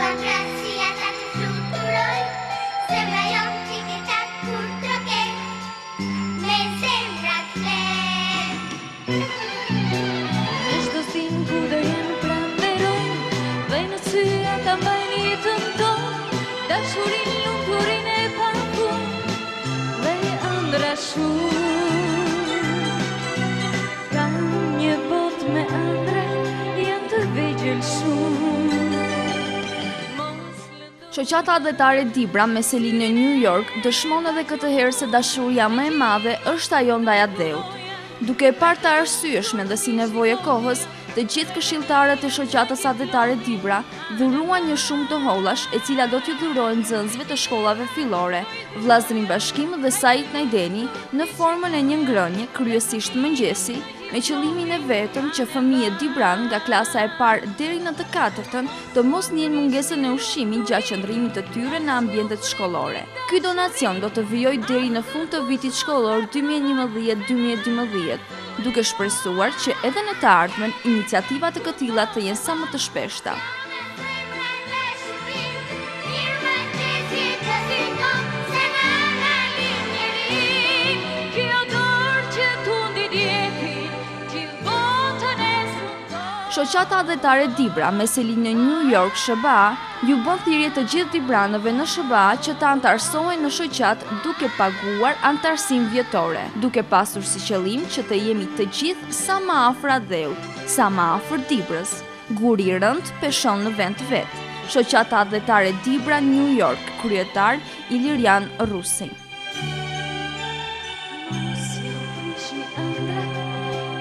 Fantasia ta të fluturoj, zemra jon tic-tac kur troket, me zemrat flet. Në çdo sin ku do jem pranderojnë, dhe në sy ata mbajnë jetën tonë, dashurinë, lumturinë e pafund, dhe ëndra shumë. Ka një botë me ëndra, janë të vegjël shumë. Shoqata adhetare Dibra me selin në New York dëshmon edhe këtë herë se dashuria më e madhe është ajo ndaj Adeut. Duke e parë të arsyeshme dhe si nevojë e kohës, të gjithë këshilltarët e shoqatës adhetare Dibra dhuruan një shumë të hollash, e cila do t'ju dhurohen nxënësve të shkollave fillore, Vllazërin Bashkim dhe Sait Najdeni, në formën e një ngrënie, kryesisht mëngjesi, me qëllimin e vetëm që fëmijët Dibran nga klasa e parë deri në të katërtën të mos njenë mungesën e ushqimit gjatë qëndrimit të tyre në ambientet shkollore. Ky donacion do të vijojë deri në fund të vitit shkollor 2011-2012, duke shpresuar që edhe në të ardhmen iniciativa të këtilla të jenë sa më të shpeshta. Shoqata adhetare Dibra me selin në New York SBA ju bën thirrje të gjithë dibranëve në SBA që të antarësohen në shoqat duke paguar antarësinë vjetore, duke pasur si qëllim që të jemi të gjithë sa më afër Adeut, sa më afër Dibrës. Guri i rënd peshon në vend vet. Shoqata adhetare Dibra New York, kryetar Ilirian Rusi.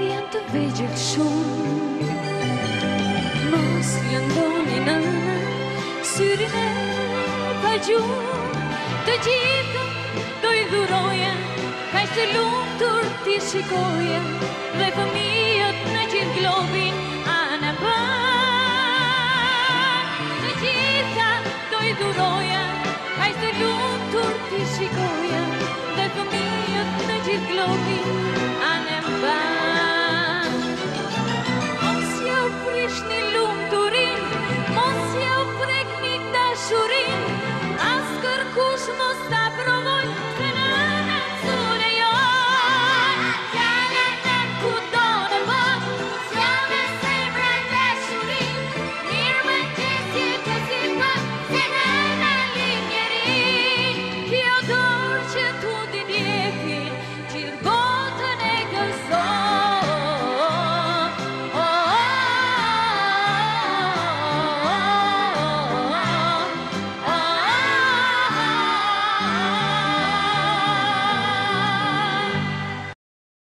Janë të vegjël shumë. Mos lëndoni nëna, syrin e pa gjumë, të gjithë do i dhuroja, kaq të lumtur t'i shikoja, dhe fëmijët në gjithë globin anaban. Të gjitha do i dhuroja, kaq të lumtur t'i shikoja, dhe fëmijët në gjithë globin